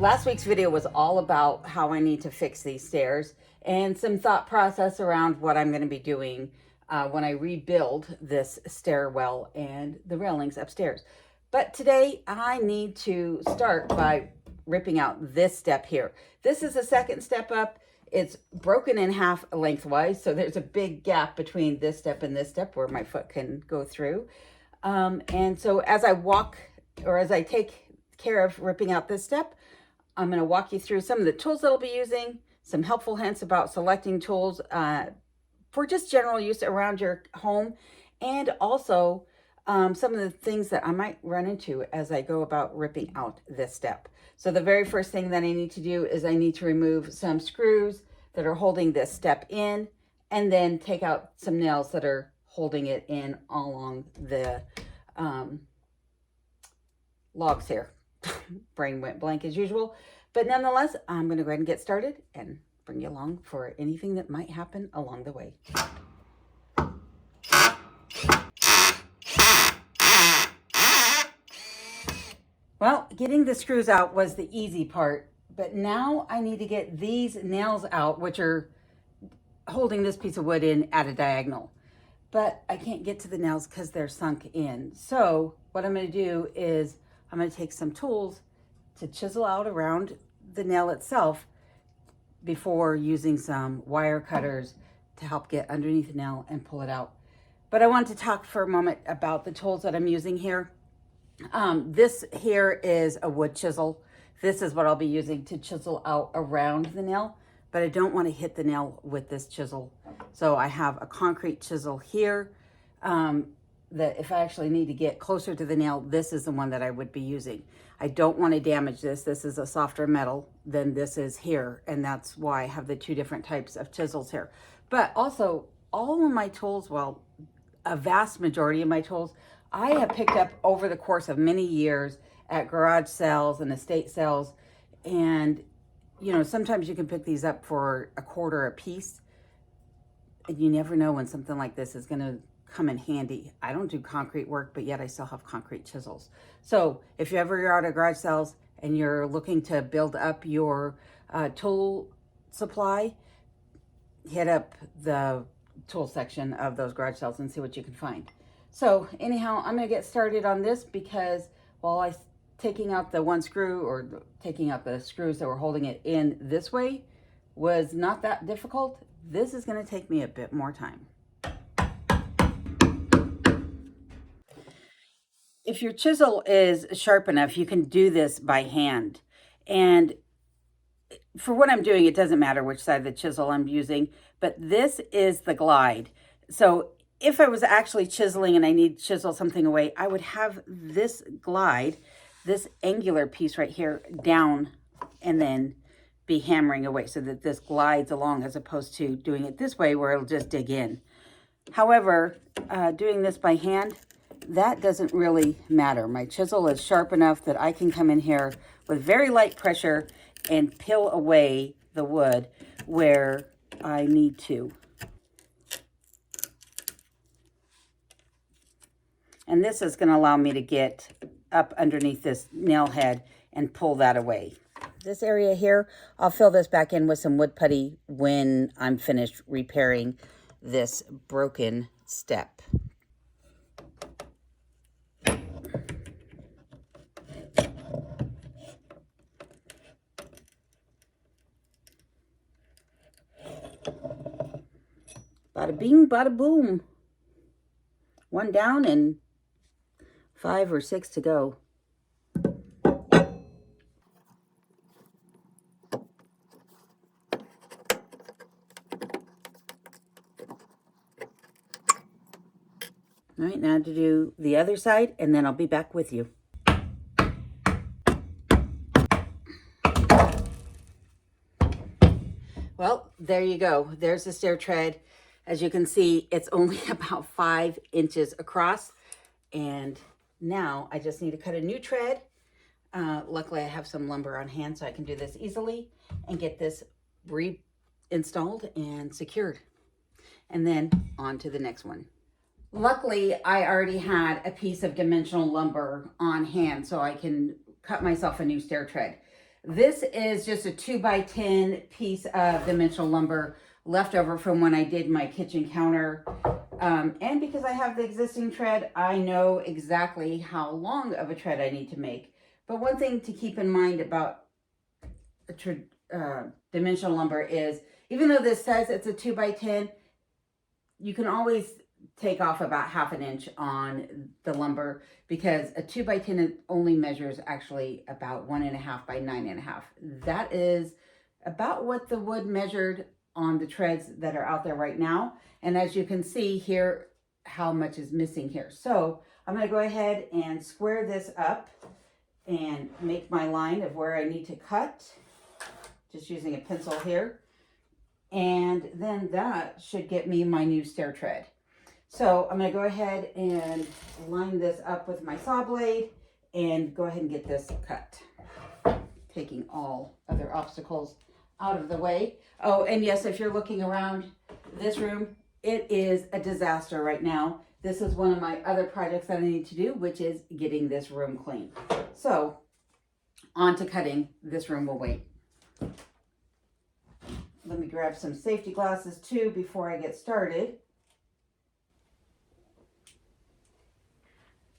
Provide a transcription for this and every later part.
Last week's video was all about how I need to fix these stairs and some thought process around what I'm going to be doing when I rebuild this stairwell and the railings upstairs. But today I need to start by ripping out this step here. This is the second step up. It's broken in half lengthwise, so there's a big gap between this step and this step where my foot can go through. And so as I take care of ripping out this step, I'm going to walk you through some of the tools that I'll be using, some helpful hints about selecting tools for just general use around your home, and also some of the things that I might run into as I go about ripping out this step. So the very first thing that I need to do is I need to remove some screws that are holding this step in, and then take out some nails that are holding it in along the logs here. Brain went blank as usual, but nonetheless, I'm going to go ahead and get started and bring you along for anything that might happen along the way. Well, getting the screws out was the easy part, but now I need to get these nails out, which are holding this piece of wood in at a diagonal. But I can't get to the nails because they're sunk in. So what I'm going to do is I'm going to take some tools to chisel out around the nail itself before using some wire cutters to help get underneath the nail and pull it out. But I want to talk for a moment about the tools that I'm using here. This here is a wood chisel. This is what I'll be using to chisel out around the nail, but I don't want to hit the nail with this chisel. So I have a concrete chisel here that if I actually need to get closer to the nail, this is the one that I would be using. I don't want to damage this. This is a softer metal than this is here, and that's why I have the two different types of chisels here. But also, all of my tools, well, a vast majority of my tools, I have picked up over the course of many years at garage sales and estate sales. And, you know, sometimes you can pick these up for $1/4 a piece. And you never know when something like this is going to come in handy. I don't do concrete work, but yet I still have concrete chisels. So if you ever are out at garage sales and you're looking to build up your tool supply, hit up the tool section of those garage sales and see what you can find. So anyhow, I'm going to get started on this because while I taking out the one screw or taking out the screws that were holding it in this way was not that difficult, this is going to take me a bit more time. If your chisel is sharp enough, you can do this by hand. And for what I'm doing, it doesn't matter which side of the chisel I'm using, but this is the glide. So if I was actually chiseling and I need to chisel something away, I would have this glide, this angular piece right here, down and then be hammering away so that this glides along as opposed to doing it this way where it'll just dig in. However, doing this by hand, that doesn't really matter. My chisel is sharp enough that I can come in here with very light pressure and peel away the wood where I need to. And this is going to allow me to get up underneath this nail head and pull that away. This area here, I'll fill this back in with some wood putty when I'm finished repairing this broken step. Bada bing, bada boom. One down and 5 or 6 to go. All right, now to do the other side, and then I'll be back with you. Well, there you go. There's the stair tread. As you can see, it's only about 5 inches across. And now I just need to cut a new tread. Luckily, I have some lumber on hand, so I can do this easily and get this reinstalled and secured. And then on to the next one. Luckily, I already had a piece of dimensional lumber on hand, so I can cut myself a new stair tread. This is just a 2x10 piece of dimensional lumber left over from when I did my kitchen counter. And because I have the existing tread, I know exactly how long of a tread I need to make. But one thing to keep in mind about dimensional lumber is, even though this says it's a 2x10, you can always take off about 1/2 inch on the lumber, because a 2x10 only measures actually about 1.5 by 9.5. That is about what the wood measured on the treads that are out there right now. And as you can see here, how much is missing here. So I'm going to go ahead and square this up and make my line of where I need to cut, just using a pencil here. And then that should get me my new stair tread. So I'm going to go ahead and line this up with my saw blade and go ahead and get this cut, taking all other obstacles out of the way. Oh, and yes, if you're looking around this room, it is a disaster right now. This is one of my other projects that I need to do, which is getting this room clean. So on to cutting. This room will wait. Let me grab some safety glasses too before I get started.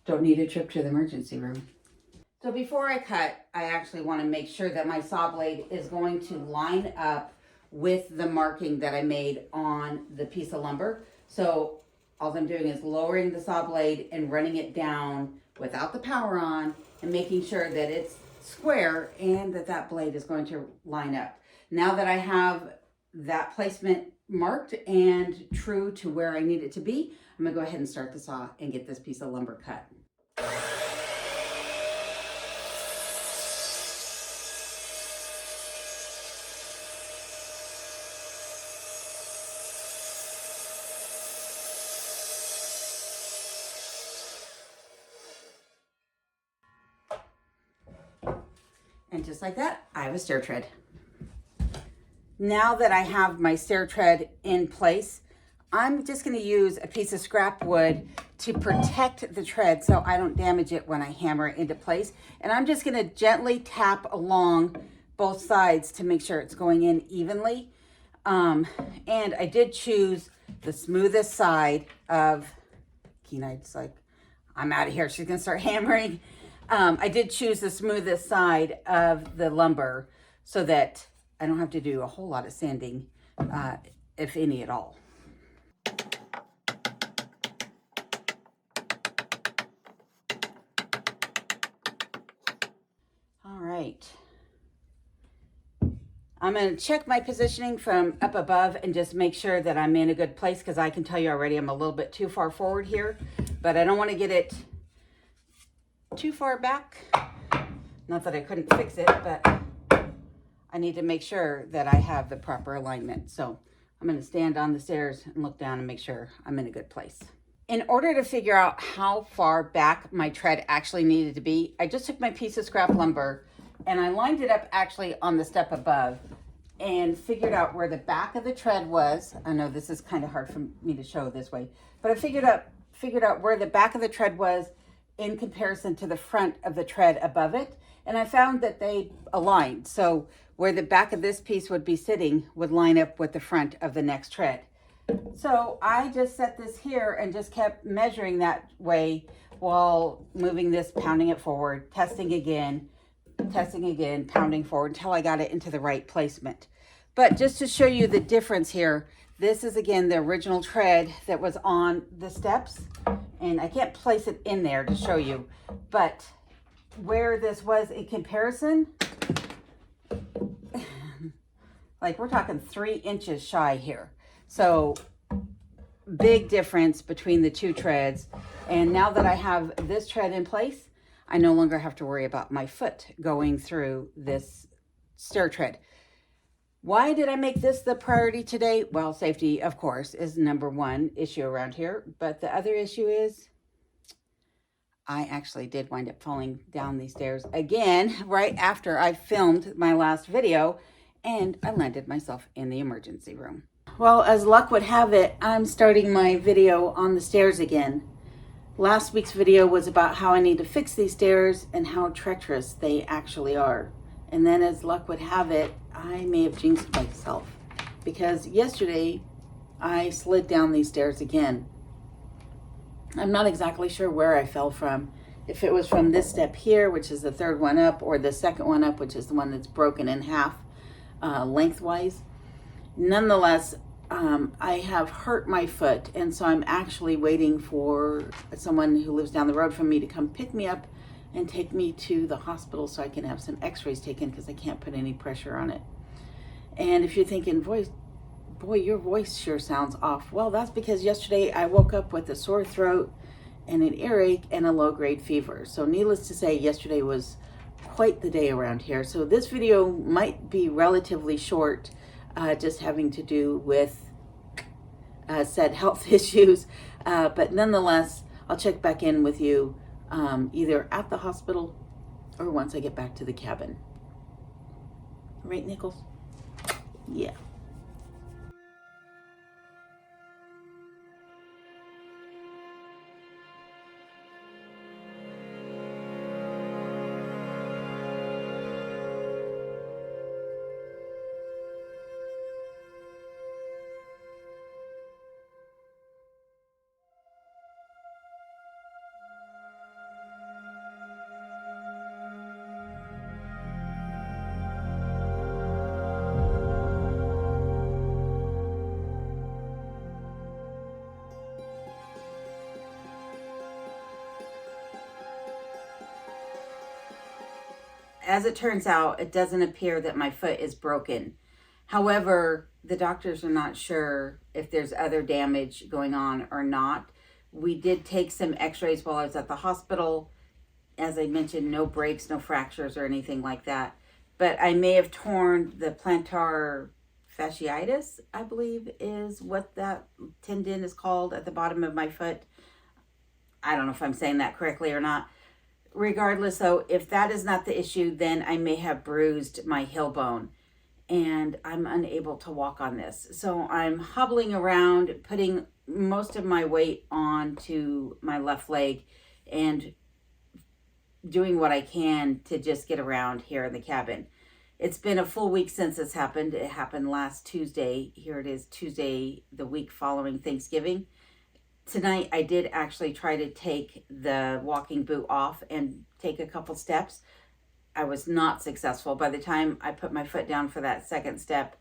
Don't need a trip to the emergency room. So before I cut, I actually want to make sure that my saw blade is going to line up with the marking that I made on the piece of lumber. So all I'm doing is lowering the saw blade and running it down without the power on, and making sure that it's square and that blade is going to line up. Now that I have that placement marked and true to where I need it to be, I'm gonna go ahead and start the saw and get this piece of lumber cut. And just like that, I have a stair tread. Now that I have my stair tread in place, I'm just going to use a piece of scrap wood to protect the tread so I don't damage it when I hammer it into place. And I'm just going to gently tap along both sides to make sure it's going in evenly. And I did choose the smoothest side of, Kenai's like, I'm out of here. She's going to start hammering. I did choose the smoothest side of the lumber so that I don't have to do a whole lot of sanding, if any at all. All right. I'm going to check my positioning from up above and just make sure that I'm in a good place, because I can tell you already I'm a little bit too far forward here, but I don't want to get it too far back. Not that I couldn't fix it, but I need to make sure that I have the proper alignment. So I'm going to stand on the stairs and look down and make sure I'm in a good place. In order to figure out how far back my tread actually needed to be, I just took my piece of scrap lumber and I lined it up actually on the step above and figured out where the back of the tread was. I know this is kind of hard for me to show this way, but I figured out where the back of the tread was in comparison to the front of the tread above it. And I found that they aligned. So where the back of this piece would be sitting would line up with the front of the next tread. So I just set this here and just kept measuring that way while moving this, pounding it forward, testing again, pounding forward until I got it into the right placement. But just to show you the difference here, this is again the original tread that was on the steps, and I can't place it in there to show you, but where this was in comparison, like we're talking 3 inches shy here. So big difference between the two treads. And now that I have this tread in place, I no longer have to worry about my foot going through this stair tread. Why did I make this the priority today? Well, safety, of course, is #1 issue around here. But the other issue is I actually did wind up falling down these stairs again right after I filmed my last video, and I landed myself in the emergency room. Well, as luck would have it, I'm starting my video on the stairs again. Last week's video was about how I need to fix these stairs and how treacherous they actually are. And then as luck would have it, I may have jinxed myself because yesterday I slid down these stairs again. I'm not exactly sure where I fell from. If it was from this step here, which is the third one up, or the second one up, which is the one that's broken in half lengthwise. Nonetheless, I have hurt my foot, and so I'm actually waiting for someone who lives down the road from me to come pick me up and take me to the hospital so I can have some x-rays taken because I can't put any pressure on it. And if you're thinking, boy, your voice sure sounds off. Well, that's because yesterday I woke up with a sore throat and an earache and a low-grade fever. So needless to say, yesterday was quite the day around here. So this video might be relatively short, just having to do with said health issues. But nonetheless, I'll check back in with you either at the hospital or once I get back to the cabin. Right, Nichols? Yeah. As it turns out, it doesn't appear that my foot is broken. However, the doctors are not sure if there's other damage going on or not. We did take some x-rays while I was at the hospital. As I mentioned, no breaks, no fractures or anything like that. But I may have torn the plantar fasciitis, I believe is what that tendon is called at the bottom of my foot. I don't know if I'm saying that correctly or not. Regardless, though, if that is not the issue, then I may have bruised my heel bone and I'm unable to walk on this. So I'm hobbling around, putting most of my weight onto my left leg and doing what I can to just get around here in the cabin. It's been a full week since this happened. It happened last Tuesday. Here it is, Tuesday, the week following Thanksgiving. Tonight, I did actually try to take the walking boot off and take a couple steps. I was not successful. By the time I put my foot down for that second step,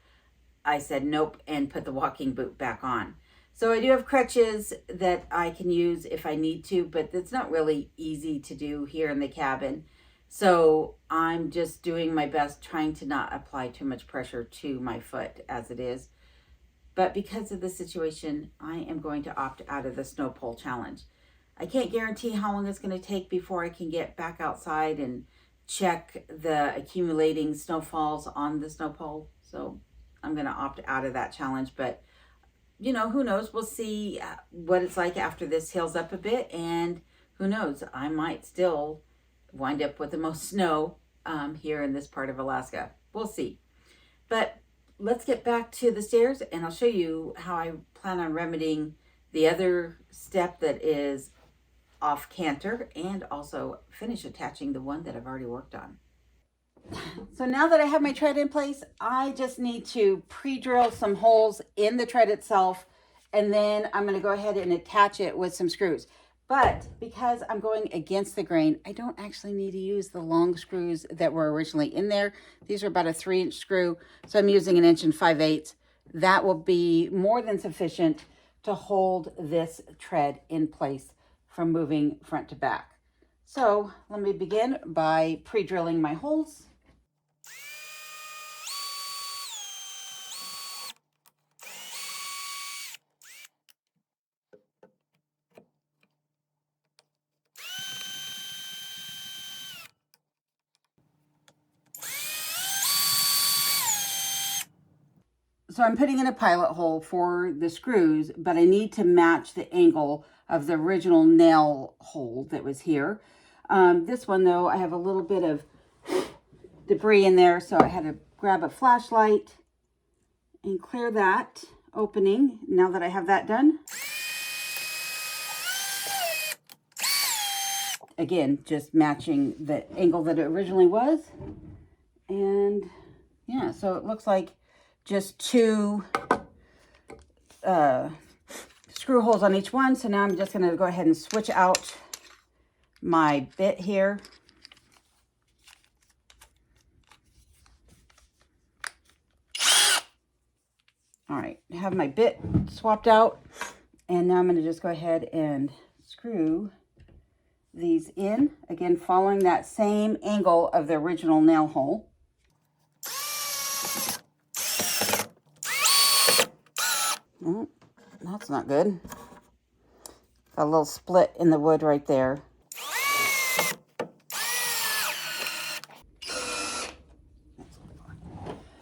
I said nope and put the walking boot back on. So I do have crutches that I can use if I need to, but it's not really easy to do here in the cabin. So I'm just doing my best trying to not apply too much pressure to my foot as it is. But because of the situation, I am going to opt out of the snow pole challenge. I can't guarantee how long it's going to take before I can get back outside and check the accumulating snowfalls on the snow pole. So I'm going to opt out of that challenge. But, you know, who knows? We'll see what it's like after this heals up a bit. And who knows? I might still wind up with the most snow here in this part of Alaska. We'll see. But let's get back to the stairs and I'll show you how I plan on remedying the other step that is off canter and also finish attaching the one that I've already worked on. So now that I have my tread in place, I just need to pre-drill some holes in the tread itself and then I'm going to go ahead and attach it with some screws. But because I'm going against the grain, I don't actually need to use the long screws that were originally in there. These are about a 3-inch screw, so I'm using 1 5/8 inch. That will be more than sufficient to hold this tread in place from moving front to back. So let me begin by pre-drilling my holes. So I'm putting in a pilot hole for the screws, but I need to match the angle of the original nail hole that was here. This one though, I have a little bit of debris in there, so I had to grab a flashlight and clear that opening now that I have that done. Again, just matching the angle that it originally was. And yeah, so it looks like just two screw holes on each one. So now I'm just going to go ahead and switch out my bit here. All right, I have my bit swapped out, and now I'm going to just go ahead and screw these in, again following that same angle of the original nail hole. Oh, that's not good. Got a little split in the wood right there.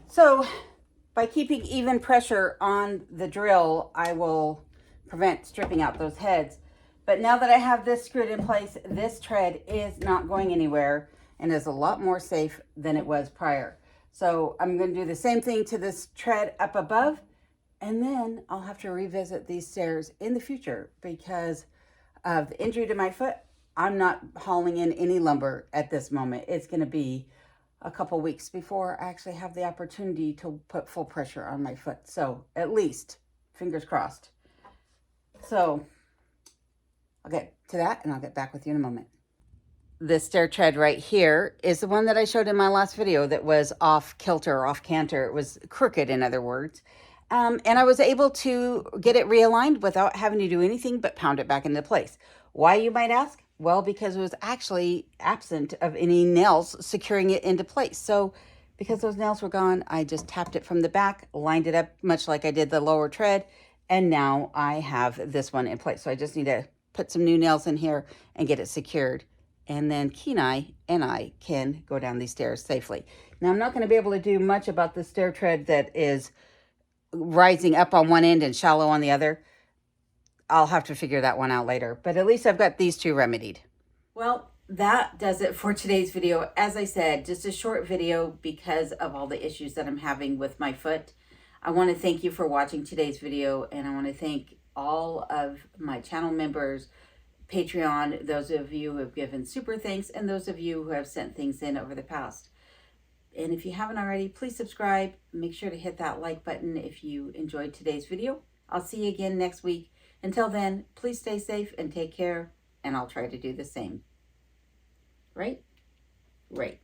So by keeping even pressure on the drill, I will prevent stripping out those heads. But now that I have this screwed in place, this tread is not going anywhere and is a lot more safe than it was prior. So I'm going to do the same thing to this tread up above, and then I'll have to revisit these stairs in the future because of the injury to my foot. I'm not hauling in any lumber at this moment. It's going to be a couple weeks before I actually have the opportunity to put full pressure on my foot. So at least, fingers crossed. So I'll get to that and I'll get back with you in a moment. This stair tread right here is the one that I showed in my last video that was off kilter or off canter. It was crooked, in other words. And I was able to get it realigned without having to do anything but pound it back into place. Why, you might ask? Well, because it was actually absent of any nails securing it into place. So because those nails were gone, I just tapped it from the back, lined it up much like I did the lower tread, and now I have this one in place. So I just need to put some new nails in here and get it secured. And then Kenai and I can go down these stairs safely. Now, I'm not going to be able to do much about the stair tread that is rising up on one end and shallow on the other. I'll have to figure that one out later, but at least I've got these two remedied. Well, that does it for today's video. As I said, just a short video because of all the issues that I'm having with my foot. I want to thank you for watching today's video, and I want to thank all of my channel members, Patreon, those of you who have given super thanks, and those of you who have sent things in over the past. And if you haven't already, please subscribe. Make sure to hit that like button if you enjoyed today's video. I'll see you again next week. Until then, please stay safe and take care, and I'll try to do the same. Right? Right.